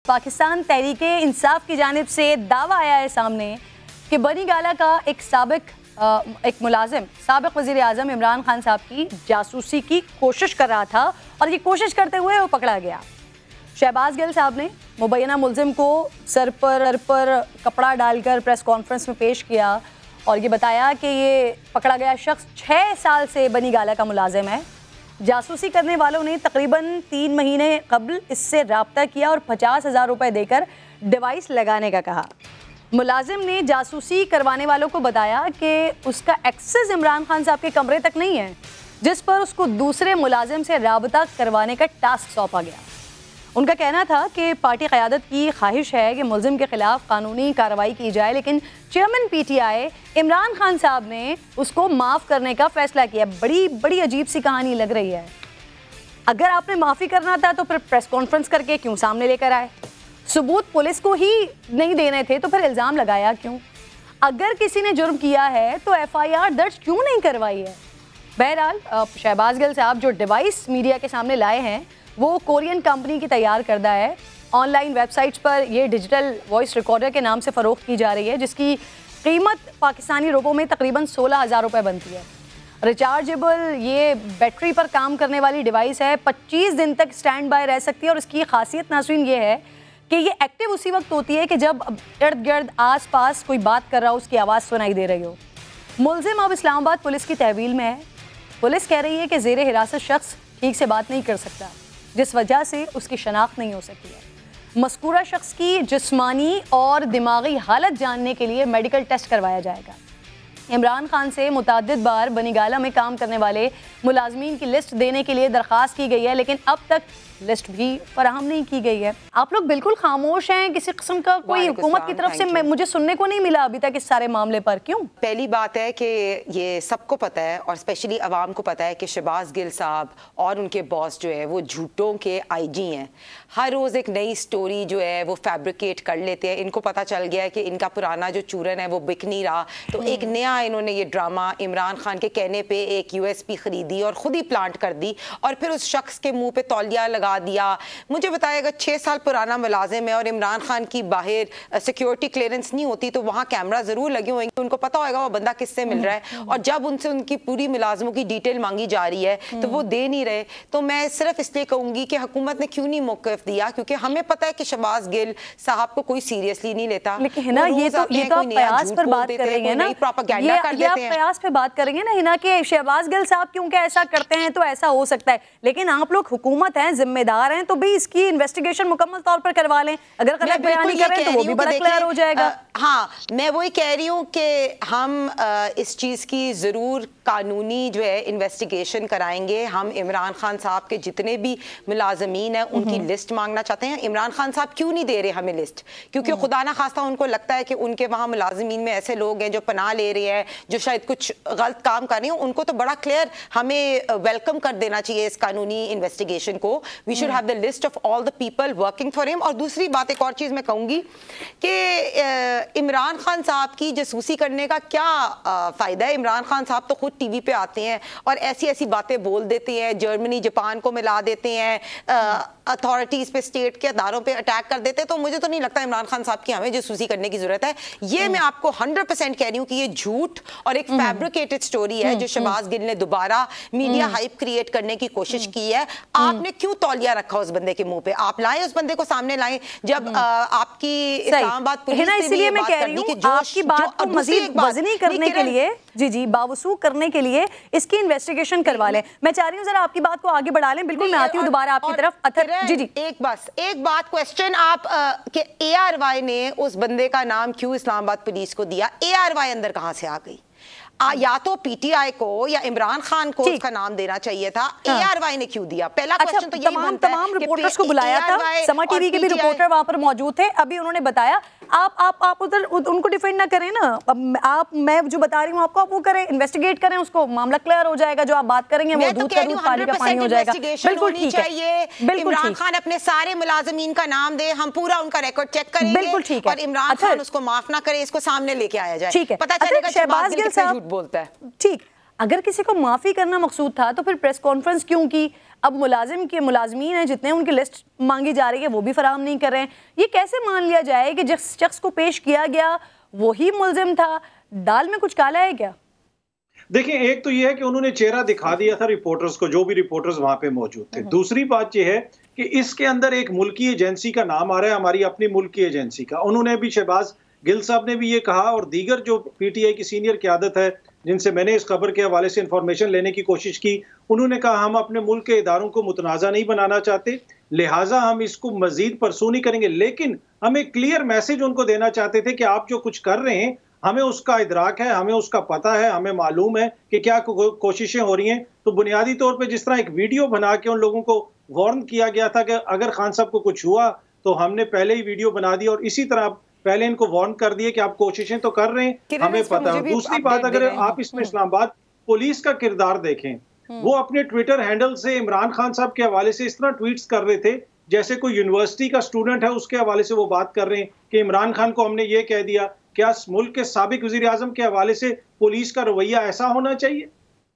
पाकिस्तान तहरीके इंसाफ की जानिब से दावा आया है सामने कि बनी गाला का एक मुलाजिम साबिक वज़ीर आज़म इमरान खान साहब की जासूसी की कोशिश कर रहा था और ये कोशिश करते हुए वो पकड़ा गया। शहबाज गिल साहब ने मुबैना मुलजिम को सर पर कपड़ा डालकर प्रेस कॉन्फ्रेंस में पेश किया और ये बताया कि ये पकड़ा गया शख्स 6 साल से बनी गाला का मुलाजिम है। जासूसी करने वालों ने तकरीबन 3 महीने कबल इससे रब्ता किया और 50,000 रुपये देकर डिवाइस लगाने का कहा। मुलाजिम ने जासूसी करवाने वालों को बताया कि उसका एक्सेस इमरान खान साहब के कमरे तक नहीं है, जिस पर उसको दूसरे मुलाजिम से रब्ता करवाने का टास्क सौंपा गया। उनका कहना था कि पार्टी क़यादत की ख्वाहिश है कि मुलजिम के खिलाफ कानूनी कार्रवाई की जाए, लेकिन चेयरमैन PTI इमरान खान साहब ने उसको माफ़ करने का फैसला किया। बड़ी अजीब सी कहानी लग रही है। अगर आपने माफ़ी करना था तो फिर प्रेस कॉन्फ्रेंस करके क्यों सामने लेकर आए? सबूत पुलिस को ही नहीं देने थे तो फिर इल्ज़ाम लगाया क्यों? अगर किसी ने जुर्म किया है तो FIR दर्ज क्यों नहीं करवाई है? बहरहाल शहबाज गिल साहब जो डिवाइस मीडिया के सामने लाए हैं वो कोरियन कंपनी की तैयार करदा है। ऑनलाइन वेबसाइट्स पर ये डिजिटल वॉइस रिकॉर्डर के नाम से फ़रोख्त की जा रही है, जिसकी कीमत पाकिस्तानी रुपयों में तकरीबन 16,000 रुपये बनती है। रिचार्जेबल ये बैटरी पर काम करने वाली डिवाइस है, 25 दिन तक स्टैंड बाय रह सकती है और इसकी खासियत नाज़रीन ये है कि ये एक्टिव उसी वक्त होती है कि जब इर्द गिर्द आस पास कोई बात कर रहा हो, उसकी आवाज़ सुनाई दे रही हो। मुलजिम अब इस्लामाबाद पुलिस की तहवील में है। पुलिस कह रही है कि ज़ेरे हिरासत शख्स ठीक से बात नहीं कर सकता, जिस वजह से उसकी शनाख्त नहीं हो सकती है। मज़कूरा शख्स की जिस्मानी और दिमागी हालत जानने के लिए मेडिकल टेस्ट करवाया जाएगा। इमरान खान से मुतअद्दिद बार बनी गाला में काम करने वाले मुलाजमीन की लिस्ट देने के लिए दरख्वास्त की गई है, लेकिन अब तक लिस्ट भी फराहम नहीं की गई है। आप लोग बिल्कुल खामोश हैं, किसी किस्म का कोई हुकूमत की तरफ से मुझे सुनने को नहीं मिला अभी तक इस सारे मामले पर। क्यों? पहली बात है कि ये सबको पता है और स्पेशली अवाम को पता है कि शहबाज गिल साहब और उनके बॉस जो है वो झूठों के IG हैं। हर रोज़ एक नई स्टोरी जो है वो फैब्रिकेट कर लेते हैं। इनको पता चल गया है कि इनका पुराना जो चूरन है वो बिक नहीं रहा, तो एक नया इन्होंने ये ड्रामा इमरान खान के कहने पे एक USP खरीदी और ख़ुद ही प्लांट कर दी और फिर उस शख्स के मुँह पे तौलिया लगा दिया। मुझे बताएगा 6 साल पुराना मुलाजिम है और इमरान खान की बाहर सिक्योरिटी क्लियरेंस नहीं होती तो वहाँ कैमरा ज़रूर लगे होंगे, उनको पता होगा वो बंदा किससे मिल रहा है, और जब उनसे उनकी पूरी मुलाजमों की डिटेल मांगी जा रही है तो वो दे नहीं रहे। तो मैं सिर्फ इसलिए कहूँगी कि हुकूमत ने क्यों नहीं मौक़िफ़ दिया, क्योंकि हमें पता है कि शहबाज गिल साहब को कोई सीरियसली नहीं लेता। लेकिन हिना ये तो प्रयास पर बात कर रही है ना, प्रोपेगेंडा कर देते हैं। प्रयास पे बात करेंगे ना हिना कि शहबाज गिल साहब क्योंकि ऐसा करते हैं तो ऐसा हो सकता है, लेकिन आप लोग हुकूमत हैं, जिम्मेदार हैं, तो भी इसकी इन्वेस्टिगेशन मुकम्मल तौर पर करवा लें। अगर गलत बयानी करें तो वो भी बड़ा क्लियर हो जाएगा। हाँ, मैं वही कह रही हूँ कि हम इस चीज़ की ज़रूर कानूनी जो है इन्वेस्टिगेशन कराएंगे। हम इमरान खान साहब के जितने भी मुलाजमीन हैं उनकी लिस्ट मांगना चाहते हैं। इमरान खान साहब क्यों नहीं दे रहे हमें लिस्ट? क्योंकि खुदा ना खास्ता उनको लगता है कि उनके वहाँ मुलाजमीन में ऐसे लोग हैं जो पनाह ले रहे हैं, जो शायद कुछ गलत काम कर रहे हैं। उनको तो बड़ा क्लियर हमें वेलकम कर देना चाहिए इस कानूनी इन्वेस्टिगेशन को। We should have the list of all the people working for him. और दूसरी बात, एक और चीज़ मैं कहूँगी कि इमरान खान साहब की जासूसी करने का क्या फ़ायदा है? इमरान खान साहब तो खुद TV पे आते हैं और ऐसी ऐसी बातें बोल देते हैं, जर्मनी जापान को मिला देते हैं, अथॉरिटीज़ पे, स्टेट के अदारों पे अटैक कर देते हैं। तो मुझे तो नहीं लगता इमरान खान साहब की हमें जासूसी करने की ज़रूरत है। ये मैं आपको 100% कह रही हूँ कि ये झूठ और एक फैब्रिकेटेड स्टोरी है जो शहबाज गिल ने दोबारा मीडिया हाइप क्रिएट करने की कोशिश की है। आपने क्यों तौलिया रखा उस बंदे के मुंह पे? आप लाएं उस बंदे को सामने लाएं। जब आपकी इस्लामाबाद पुलिस ने इसलिए मैं कह रही हूँ आपकी बात को मजीद वज़नी करने के लिए, जी बावसूख करने के लिए इसकी इन्वेस्टिगेशन करवा लें। मैं चाह रही हूँ जरा आपकी बात को आगे बढ़ा लें। बिल्कुल, मैं आती हूँ दोबारा आपकी तरफ। अथर जी एक बात क्वेश्चन आप कि ARY ने उस बंदे का नाम क्यों इस्लामाबाद पुलिस को दिया? ARY अंदर कहाँ से आ गई? या तो PTI को या इमरान खान को उसका नाम देना चाहिए था। ARY ने क्यों दिया? पहला क्वेश्चन तो यही बनता है। तमाम रिपोर्टर्स को बुलाया था, समा TV के भी रिपोर्टर वहां पर मौजूद थे। अभी उन्होंने बताया, आप उधर उनको डिफेंड ना करें ना। आप, मैं जो बता रही हूँ आपको, आप वो करें, इन्वेस्टिगेट करें, उसको मामला क्लियर हो जाएगा। जो आप बात करेंगे वो दूध का दूध, पानी का पानी हो जाएगा। बिल्कुल ठीक है, बिल्कुल। इमरान खान अपने सारे मुलाजमीन का नाम दे, हम पूरा उनका रिकॉर्ड चेक करेंगे। बिल्कुल ठीक है। और इमरान खान उसको माफ ना करे, इसको सामने लेके आया जाए। ठीक है, पता चलेगा शहबाज गिल साहब बोलता है। ठीक, अगर किसी को माफी करना मकसूद था तो फिर प्रेस कॉन्फ्रेंस क्यों की? अब मुलाजमीन हैं जितने उनकी लिस्ट मांगी जा रही है वो भी फराहम नहीं कर रहे हैं। ये कैसे मान लिया जाए कि जिस शख्स को पेश किया गया वही मुलजिम था? दाल में कुछ काला है क्या? देखिए, एक तो ये है कि उन्होंने चेहरा दिखा दिया था रिपोर्टर्स को, जो भी रिपोर्टर्स वहां पे मौजूद थे। दूसरी बात ये है कि इसके अंदर एक मुल्की एजेंसी का नाम आ रहा है, हमारी अपनी मुल्की एजेंसी का। उन्होंने भी, शहबाज गिल साहब ने भी ये कहा और दीगर जो पीटीआई की सीनियर क़यादत है जिनसे मैंने इस खबर के हवाले से इंफॉर्मेशन लेने की कोशिश की, उन्होंने कहा हम अपने मुल्क के इदारों को मुतनाज़ा नहीं बनाना चाहते, लिहाजा हम इसको मजीद परसू नहीं करेंगे। लेकिन हम एक क्लियर मैसेज उनको देना चाहते थे कि आप जो कुछ कर रहे हैं हमें उसका इदराक है, हमें उसका पता है, हमें मालूम है कि क्या कोशिशें हो रही हैं। तो बुनियादी तौर पे जिस तरह एक वीडियो बना के उन लोगों को वार्न किया गया था कि अगर खान साहब को कुछ हुआ तो हमने पहले ही वीडियो बना दी और इसी तरह पहले इनको वार्न कर दिए कि आप कोशिशें तो कर रहे हैं, हमें पता है। दूसरी बात, अगर आप इसमें इस्लामाबाद पुलिस का किरदार देखें, वो अपने ट्विटर हैंडल से इमरान खान साहब के हवाले से इस तरह ट्वीट्स कर रहे थे जैसे कोई यूनिवर्सिटी का स्टूडेंट है उसके हवाले से वो बात कर रहे हैं कि इमरान खान को हमने ये कह दिया। क्या मुल्क के साबिक वजीर आजम के हवाले से पुलिस का रवैया ऐसा होना चाहिए?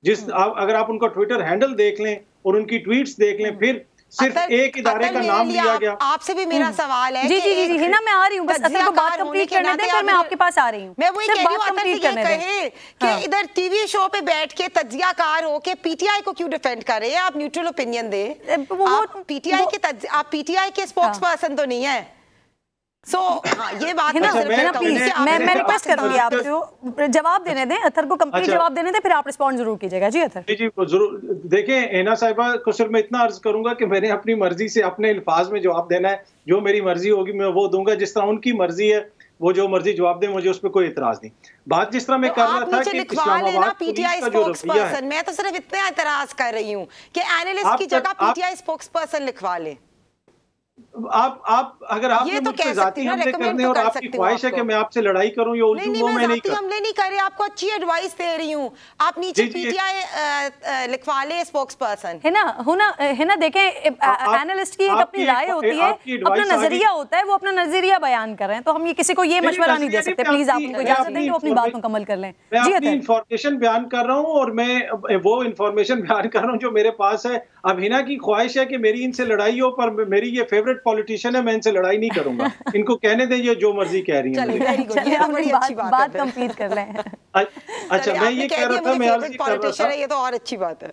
अगर आप उनका ट्विटर हैंडल देख लें और उनकी ट्वीट्स देख लें, फिर सिर्फ एक इदारे का नाम लिया गया। आपसे भी मेरा सवाल है। जी जी जी हिना, मैं आ रही हूँ, बस अतर को बात कंप्लीट करने दें, फिर मैं आपके पास आ रही हूँ। मैं वही कह रही हूँ, अतर से ये कहे कि इधर टीवी शो पे बैठ के तज्जियाकार हो के पीटीआई को क्यों डिफेंड कर रहे हैं? आप न्यूट्रल ओपिनियन दें। आप पीटीआई के स्पोक्स पर्सन तो नहीं है। ये बात मैं रिक्वेस्ट करूंगी आपको जवाब देने दें, अतर को कंप्लीट जवाब देने दें, फिर आप रिस्पॉन्ड जरूर कीजिएगा। जी अतर जी जरूर। देखें, हिना साहिबा को सिर्फ मैं इतना अर्ज करूंगा कि मैंने अपनी मर्जी से अपने अल्फाज में जवाब देना है, जो मेरी मर्जी होगी मैं वो दूंगा, जिस तरह उनकी मर्जी है वो जो मर्जी जवाब दे, मुझे उस पर कोई इतराज नहीं। बात जिस तरह मैं कर रहा था कि इस्लामाबाद पीटीआई स्पोक्स पर्सन, मैं तो सिर्फ इतना एतराज कर रही हूँ कि एनालिस्ट की जगह पीटीआई स्पोक्स पर्सन लिखवा ले। आप अगर आपने मुझसे जाती हमले करने और आपकी ख्वाहिश है कि मैं आपसे लड़ाई करूं या उलझूं, वो मैं नहीं कर। हमले नहीं कर रही, आपको अच्छी एडवाइस दे रही हूं। आप नीचे पीटीआई लिखवा ले स्पोक्स पर्सन। है ना देखें, एनालिस्ट की एक अपनी राय होती है, अपना नजरिया होता है, वो अपना नजरिया बयान कर रहे हैं, तो हम ये किसी को ये मशवरा नहीं दे सकते। प्लीज आप उनको इजाजत दें तो अपनी बात मुकम्मल कर लें। जी अतर, इंफॉर्मेशन बयान कर रहा हूँ और मैं वो इंफॉर्मेशन बयान कर रहा हूँ जो मेरे पास है। अब हिना की ख्वाहिश है कि मेरी इनसे लड़ाई हो, पर मेरी ये फेवरेट पॉलिटिशियन है, मैं इनसे लड़ाई नहीं करूंगा। इनको कहने दें ये जो मर्जी कह रही हैं। बात कंप्लीट कर लें। अच्छा, मैं ये कह रहा था, मैं अर्ज कर रहा था, ये तो और अच्छी बात है।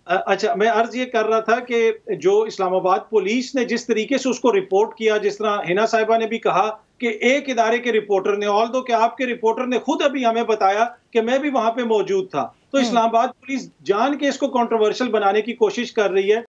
अच्छा, मैं अर्ज ये कर रहा था कि जो इस्लामाबाद पुलिस ने जिस तरीके से उसको रिपोर्ट किया, जिस तरह हिना साहिबा ने भी कहा कि एक इदारे के रिपोर्टर ने, ऑल दो कि आपके रिपोर्टर ने खुद अभी हमें बताया कि मैं भी वहां पे मौजूद था, तो इस्लामाबाद पुलिस जान के इसको कंट्रोवर्शियल बनाने की कोशिश कर रही है।